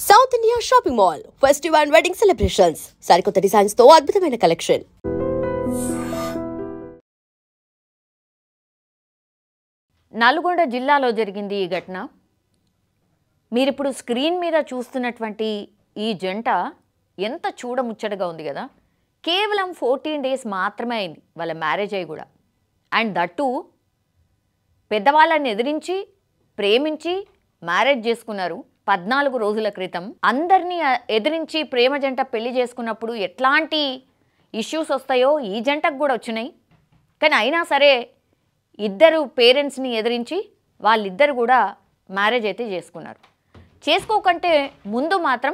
South India shopping mall festival and wedding celebrations సరికొత్త designs తో అద్భుతమైన కలెక్షన్. నల్గొండ జిల్లాలో జరిగింది ఈ ఘటన. మీరిప్పుడు స్క్రీన్ మీద చూస్తున్నటువంటి ఈ జంట ఎంత చూడముచ్చటగా ఉంది కదా. కేవలం 14 డేస్ మాత్రమే అయింది వాళ్ళ మ్యారేజ్ అయ్యి కూడా. అండ్ దట్టు పెద్దవాళ్ళని ఎదిరించి ప్రేమించి మ్యారేజ్ చేసుకున్నారు 14 రోజుల క్రితం. అందరినీ ఎదిరించి ప్రేమ జంట పెళ్లి చేసుకున్నప్పుడు ఎట్లాంటి ఇష్యూస్ వస్తాయో ఈ జంటకు కూడా వచ్చినాయి. కానీ అయినా సరే ఇద్దరు పేరెంట్స్ని ఎదిరించి వాళ్ళిద్దరు కూడా మ్యారేజ్ అయితే చేసుకున్నారు. చేసుకోకంటే ముందు మాత్రం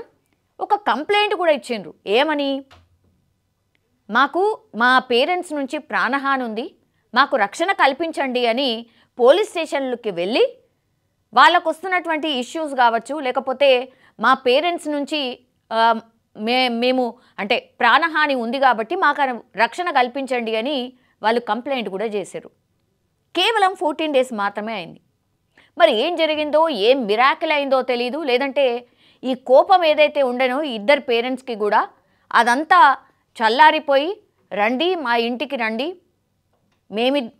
ఒక కంప్లైంట్ కూడా ఇచ్చిండ్రు. ఏమని? మాకు మా పేరెంట్స్ నుంచి ప్రాణహాని ఉంది, మాకు రక్షణ కల్పించండి అని పోలీస్ స్టేషన్లకి వెళ్ళి వాళ్ళకు వస్తున్నటువంటి ఇష్యూస్ కావచ్చు, లేకపోతే మా పేరెంట్స్ నుంచి మేము అంటే ప్రాణహాని ఉంది కాబట్టి మాకు రక్షణ కల్పించండి అని వాళ్ళు కంప్లైంట్ కూడా చేశారు. కేవలం 14 డేస్ మాత్రమే అయింది. మరి ఏం జరిగిందో, ఏం మిరాకిల్ అయిందో తెలీదు. లేదంటే ఈ కోపం ఏదైతే ఉండేనో ఇద్దరు పేరెంట్స్కి కూడా అదంతా చల్లారిపోయి రండి మా ఇంటికి రండి,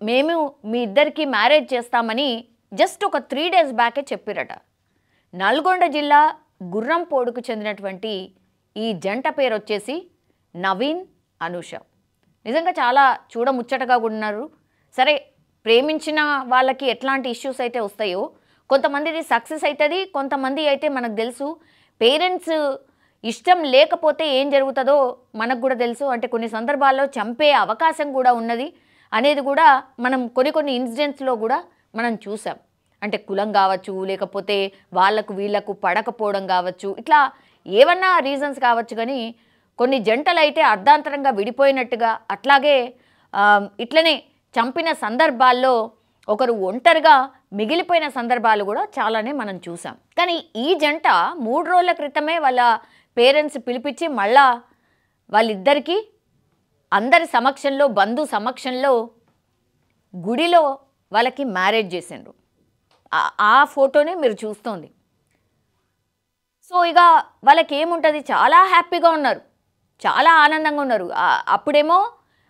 మేము మీ ఇద్దరికి మ్యారేజ్ చేస్తామని జస్ట్ ఒక 3 డేస్ బ్యాకే చెప్పిరట. నల్గొండ జిల్లా గుర్రంపోడుకు చెందినటువంటి ఈ జంట పేరు వచ్చేసి నవీన్, అనూష. నిజంగా చాలా చూడముచ్చటగా ఉన్నారు. సరే, ప్రేమించిన వాళ్ళకి ఎట్లాంటి ఇష్యూస్ అయితే వస్తాయో కొంతమందిది సక్సెస్ అవుతుంది, కొంతమంది అయితే మనకు తెలుసు పేరెంట్స్ ఇష్టం లేకపోతే ఏం జరుగుతుందో మనకు కూడా తెలుసు. అంటే కొన్ని సందర్భాల్లో చంపే అవకాశం కూడా ఉన్నది అనేది కూడా మనం కొన్ని ఇన్సిడెంట్స్లో కూడా మనం చూసాం. అంటే కులం కావచ్చు, లేకపోతే వాళ్ళకు వీళ్ళకు పడకపోవడం కావచ్చు, ఇట్లా ఏమన్నా రీజన్స్ కావచ్చు. కానీ కొన్ని జంటలు అయితే అర్ధాంతరంగా విడిపోయినట్టుగా, అట్లాగే ఇట్లనే చంపిన సందర్భాల్లో ఒకరు ఒంటరిగా మిగిలిపోయిన సందర్భాలు కూడా చాలానే మనం చూసాం. కానీ ఈ జంట 3 రోజుల క్రితమే వాళ్ళ పేరెంట్స్ పిలిపించి మళ్ళా వాళ్ళిద్దరికీ అందరి సమక్షంలో, బంధు సమక్షంలో గుడిలో వాళ్ళకి మ్యారేజ్ చేసిండ్రు. ఆ ఫోటోనే మీరు చూస్తోంది. సో ఇక వాళ్ళకి ఏముంటుంది, చాలా హ్యాపీగా ఉన్నారు, చాలా ఆనందంగా ఉన్నారు. అప్పుడేమో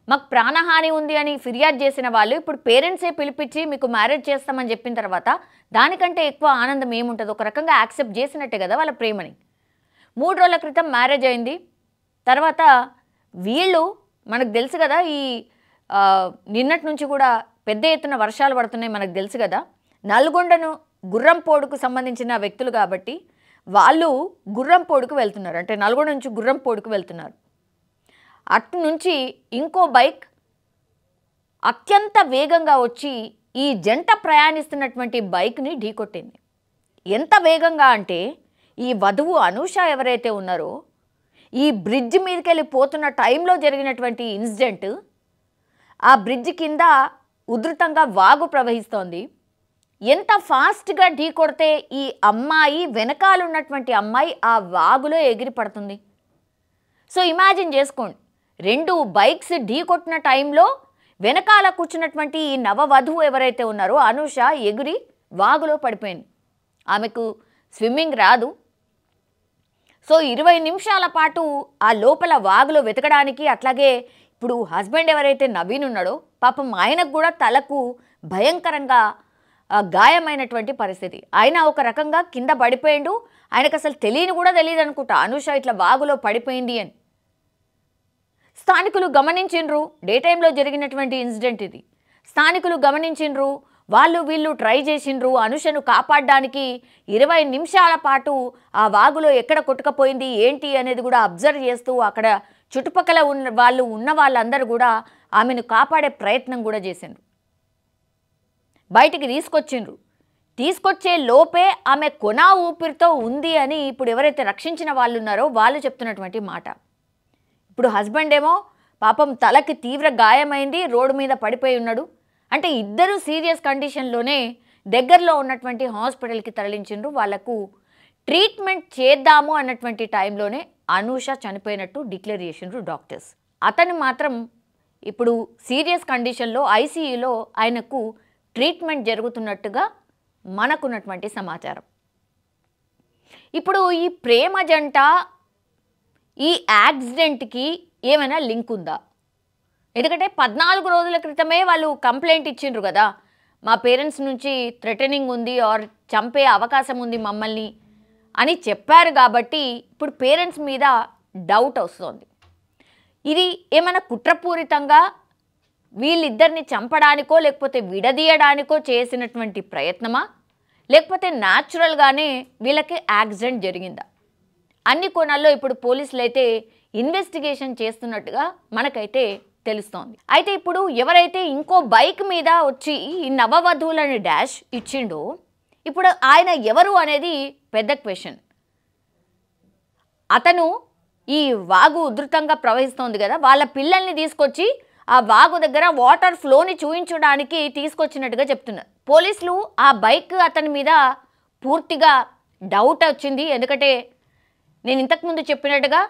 మాకు ప్రాణహాని ఉంది అని ఫిర్యాదు చేసిన వాళ్ళు ఇప్పుడు పేరెంట్సే పిలిపించి మీకు మ్యారేజ్ చేస్తామని చెప్పిన తర్వాత దానికంటే ఎక్కువ ఆనందం ఏముంటుంది? ఒక రకంగా యాక్సెప్ట్ చేసినట్టే కదా వాళ్ళ ప్రేమని. 3 రోజుల క్రితం మ్యారేజ్ అయింది. తర్వాత వీళ్ళు మనకు తెలుసు కదా, ఈ నిన్నటి నుంచి కూడా పెద్ద ఎత్తున వర్షాలు పడుతున్నాయి మనకు తెలుసు కదా. నల్గొండను గుర్రంపోడుకు సంబంధించిన వ్యక్తులు కాబట్టి వాళ్ళు గుర్రంపోడుకు వెళ్తున్నారు. అంటే నల్గొండ నుంచి గుర్రంపోడుకు వెళ్తున్నారు. అటు నుంచి ఇంకో బైక్ అత్యంత వేగంగా వచ్చి ఈ జంట ప్రయాణిస్తున్నటువంటి బైక్ని ఢీకొట్టింది. ఎంత వేగంగా అంటే ఈ వధువు అనూష ఎవరైతే ఉన్నారో ఈ బ్రిడ్జ్ మీదకి వెళ్ళి పోతున్న టైంలో జరిగినటువంటి ఇన్సిడెంట్. ఆ బ్రిడ్జ్ కింద ఉధృతంగా వాగు ప్రవహిస్తోంది. ఎంత ఫాస్ట్గా ఢీ కొడితే ఈ అమ్మాయి వెనకాల ఉన్నటువంటి అమ్మాయి ఆ వాగులో ఎగిరి పడుతుంది. సో ఇమాజిన్ చేసుకోండి, 2 బైక్స్ ఢీ కొట్టిన టైంలో వెనకాల కూర్చున్నటువంటి ఈ నవవధువు ఎవరైతే ఉన్నారో అనూష ఎగిరి వాగులో పడిపోయింది. ఆమెకు స్విమ్మింగ్ రాదు. సో 20 నిమిషాల పాటు ఆ లోపల వాగులో వెతకడానికి, అట్లాగే ఇప్పుడు హస్బెండ్ ఎవరైతే నవీన్ ఉన్నాడో పాపం ఆయనకు కూడా తలకు భయంకరంగా గాయమైనటువంటి పరిస్థితి. ఆయన ఒక రకంగా కింద పడిపోయిండు. ఆయనకు అసలు తెలియని కూడా తెలియదు అనుకుంటా అనూష ఇట్లా వాగులో పడిపోయింది అని. స్థానికులు గమనించిండ్రు. డే టైంలో జరిగినటువంటి ఇన్సిడెంట్ ఇది. స్థానికులు గమనించిండ్రు, వాళ్ళు వీళ్ళు ట్రై చేసిండ్రు అనూషను కాపాడడానికి. 20 నిమిషాల పాటు ఆ వాగులో ఎక్కడ కొట్టుకపోయింది ఏంటి అనేది కూడా అబ్జర్వ్ చేస్తూ అక్కడ చుట్టుపక్కల ఉన్న వాళ్ళందరూ కూడా ఆమెను కాపాడే ప్రయత్నం కూడా చేసిండ్రు. బయటికి తీసుకొచ్చే లోపే ఆమె కొనా ఊపిరితో ఉంది అని ఇప్పుడు ఎవరైతే రక్షించిన వాళ్ళు ఉన్నారో వాళ్ళు చెప్తున్నటువంటి మాట. ఇప్పుడు హస్బెండ్ ఏమో పాపం తలకి తీవ్ర గాయమైంది, రోడ్డు మీద పడిపోయి ఉన్నాడు. అంటే ఇద్దరు సీరియస్ కండిషన్లోనే దగ్గరలో ఉన్నటువంటి హాస్పిటల్కి తరలించిండ్రు. వాళ్లకు ట్రీట్మెంట్ చేద్దాము అన్నటువంటి టైంలోనే అనూష చనిపోయినట్టు డిక్లేర్ చేసిండ్రు డాక్టర్స్. అతను మాత్రం ఇప్పుడు సీరియస్ కండిషన్లో ఐసీయూలో ఆయనకు ట్రీట్మెంట్ జరుగుతున్నట్టుగా మనకున్నటువంటి సమాచారం. ఇప్పుడు ఈ ప్రేమ జంట ఈ యాక్సిడెంట్కి ఏమైనా లింక్ ఉందా? ఎందుకంటే 14 రోజుల క్రితమే వాళ్ళు కంప్లైంట్ ఇచ్చిండ్రు కదా, మా పేరెంట్స్ నుంచి థ్రెటనింగ్ ఉంది ఆర్ చంపే అవకాశం ఉంది మమ్మల్ని అని చెప్పారు. కాబట్టి ఇప్పుడు పేరెంట్స్ మీద డౌట్ వస్తుంది. ఇది ఏమైనా కుట్రపూరితంగా వీళ్ళిద్దరిని చంపడానికో లేకపోతే విడదీయడానికో చేసినటువంటి ప్రయత్నమా, లేకపోతే న్యాచురల్గానే వీళ్ళకి యాక్సిడెంట్ జరిగిందా? అన్ని కోణాల్లో ఇప్పుడు పోలీసులు అయితే ఇన్వెస్టిగేషన్ చేస్తున్నట్టుగా మనకైతే తెలుస్తోంది. అయితే ఇప్పుడు ఎవరైతే ఇంకో బైక్ మీద వచ్చి ఈ నవవధువులని డాష్ ఇచ్చిండో ఇప్పుడు ఆయన ఎవరు అనేది పెద్ద క్వశ్చన్. అతను ఈ వాగు ఉధృతంగా ప్రవహిస్తోంది కదా, వాళ్ళ పిల్లల్ని తీసుకొచ్చి ఆ వాగు దగ్గర వాటర్ ఫ్లోని చూయించడానికి తీసుకొచ్చినట్టుగా చెప్తున్నారు పోలీసులు. ఆ బైక్ అతని మీద పూర్తిగా డౌట్ వచ్చింది. ఎందుకంటే నేను ఇంతకుముందు చెప్పినట్టుగా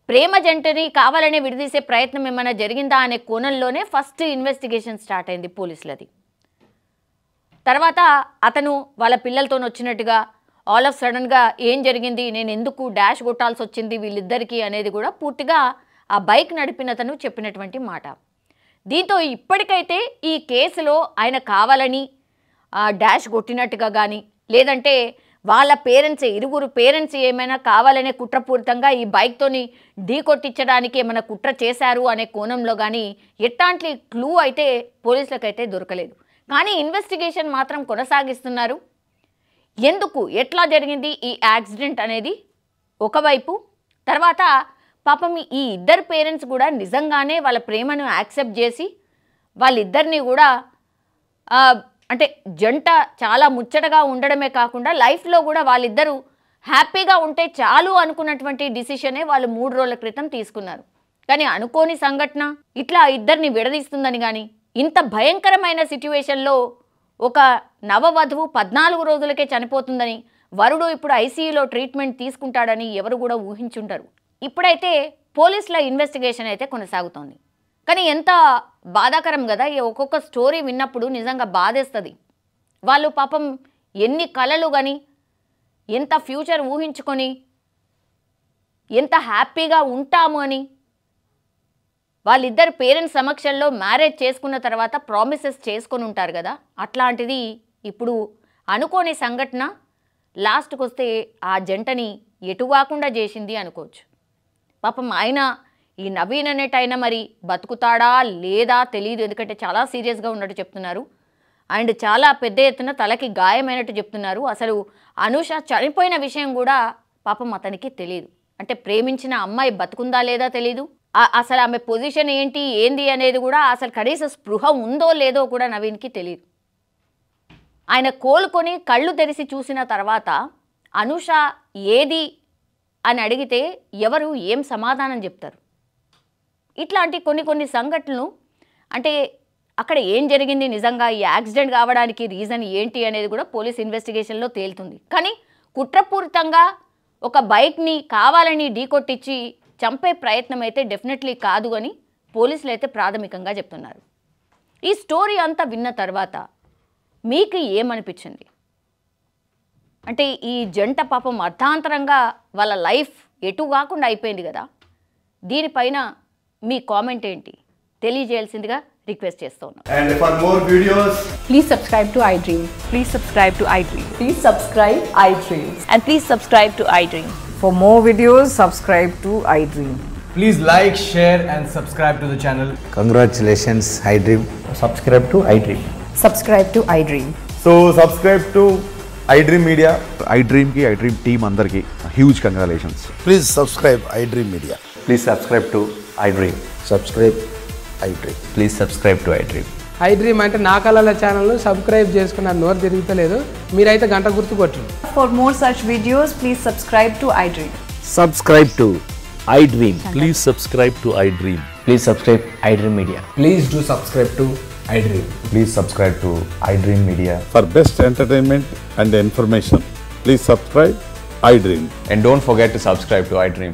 ప్రేమ జంటని కావాలనే విడదీసే ప్రయత్నం ఏమైనా జరిగిందా అనే కోణంలోనే ఫస్ట్ ఇన్వెస్టిగేషన్ స్టార్ట్ అయింది పోలీసులది. తర్వాత అతను వాళ్ళ పిల్లలతో వచ్చినట్టుగా ఆల్ ఆఫ్ సడన్గా ఏం జరిగింది, నేను ఎందుకు డాష్ కొట్టాల్సి వచ్చింది వీళ్ళిద్దరికీ అనేది కూడా పూర్తిగా ఆ బైక్ నడిపినతను చెప్పినటువంటి మాట. దీంతో ఇప్పటికైతే ఈ కేసులో ఆయన కావాలని డాష్ కొట్టినట్టుగా కానీ లేదంటే వాళ్ళ పేరెంట్స్ ఇరుగురు పేరెంట్స్ ఏమైనా కావాలనే కుట్రపూరితంగా ఈ బైక్తోని ఢీ కొట్టించడానికి ఏమైనా కుట్ర చేశారు అనే కోణంలో కానీ ఎట్లాంటి క్లూ అయితే పోలీసులకైతే దొరకలేదు. కానీ ఇన్వెస్టిగేషన్ మాత్రం కొనసాగిస్తున్నారు. ఎందుకు ఎట్లా జరిగింది ఈ యాక్సిడెంట్ అనేది ఒకవైపు, తర్వాత పాపం ఈ ఇద్దరు పేరెంట్స్ కూడా నిజంగానే వాళ్ళ ప్రేమను యాక్సెప్ట్ చేసి వాళ్ళిద్దరినీ కూడా అంటే జంట చాలా ముచ్చటగా ఉండడమే కాకుండా లైఫ్లో కూడా వాళ్ళిద్దరూ హ్యాపీగా ఉంటే చాలు అనుకున్నటువంటి డిసిషనే వాళ్ళు 3 రోజుల క్రితం తీసుకున్నారు. కానీ అనుకోని సంఘటన ఇట్లా ఇద్దరిని విడదీస్తుందని కానీ ఇంత భయంకరమైన సిట్యువేషన్లో ఒక నవవధువు 14 రోజులకే చనిపోతుందని, వరుడు ఇప్పుడు ఐసీయూలో ట్రీట్మెంట్ తీసుకుంటాడని ఎవరు కూడా ఊహించుంటారు. ఇప్పుడైతే పోలీసుల ఇన్వెస్టిగేషన్ అయితే కొనసాగుతోంది. కానీ ఎంత బాధాకరం కదా, ఒక్కొక్క స్టోరీ విన్నప్పుడు నిజంగా బాధేస్తుంది. వాళ్ళు పాపం ఎన్ని కలలు కానీ ఎంత ఫ్యూచర్ ఊహించుకొని ఎంత హ్యాపీగా ఉంటాము అని వాళ్ళిద్దరు పేరెంట్స్ సమక్షంలో మ్యారేజ్ చేసుకున్న తర్వాత ప్రామిసెస్ చేసుకొని ఉంటారు కదా, అట్లాంటిది ఇప్పుడు అనుకోని సంఘటన లాస్ట్కి వస్తే ఆ జంటని ఎటుగాకుండా చేసింది అనుకోవచ్చు. పాపం ఆయన ఈ నవీన్ అనేటైనా మరి బతుకుతాడా లేదా తెలియదు. ఎందుకంటే చాలా సీరియస్గా ఉన్నట్టు చెప్తున్నారు అండ్ చాలా పెద్ద ఎత్తున తలకి గాయమైనట్టు చెప్తున్నారు. అసలు అనూష చనిపోయిన విషయం కూడా పాపం అతనికి తెలియదు. అంటే ప్రేమించిన అమ్మాయి బతుకుందా లేదా తెలీదు, అసలు ఆమె పొజిషన్ ఏంది అనేది కూడా అసలు కనీస స్పృహ ఉందో లేదో కూడా నవీన్కి తెలియదు. ఆయన కోలుకొని కళ్ళు తెరిచి చూసిన తర్వాత అనూష ఏది అని అడిగితే ఎవరు ఏం సమాధానం చెప్తారు? ఇట్లాంటి కొన్ని సంఘటనలు అంటే అక్కడ ఏం జరిగింది, నిజంగా ఈ యాక్సిడెంట్ కావడానికి రీజన్ ఏంటి అనేది కూడా పోలీస్ ఇన్వెస్టిగేషన్లో తేలుతుంది. కానీ కుట్రపూరితంగా ఒక బైక్ని కావాలని ఢీకొట్టించి చంపే ప్రయత్నం అయితే డెఫినెట్లీ కాదు అని పోలీసులు అయితే ప్రాథమికంగా చెప్తున్నారు. ఈ స్టోరీ అంతా విన్న తర్వాత మీకు ఏమనిపించింది? అంటే ఈ జంట పాపం అర్థాంతరంగా వాళ్ళ లైఫ్ ఎటు కాకుండా అయిపోయింది కదా, దీనిపైన మీ కామెంట్ ఏంటి తెలియజేయాల్సిందిగా రిక్వెస్ట్ చేస్తూ ఉన్నాం. And for more videos, Please subscribe to iDream. Please subscribe to iDream. Please subscribe iDream. And please subscribe to iDream. For more videos, subscribe to iDream. please like, share and subscribe to the channel. Congratulations, iDream. Subscribe to iDream. Subscribe to iDream. So subscribe to iDream Media. iDream ki iDream team andarki huge congratulations. Please subscribe iDream Media. Please subscribe to iDream. Subscribe iDream. Please subscribe to iDream. iDream అంటే నా కళల channel subscribe చేసుకున్న నోరు తిరుగుతలేదు, మీరైతే గంట గుర్తు కొట్టండి. For more such videos, please subscribe to iDream. Subscribe to iDream. Please subscribe to iDream. Please subscribe iDream Media. Please do subscribe to iDream. Please subscribe to iDream Media. For best entertainment and information, please subscribe iDream. And don't forget to subscribe to iDream.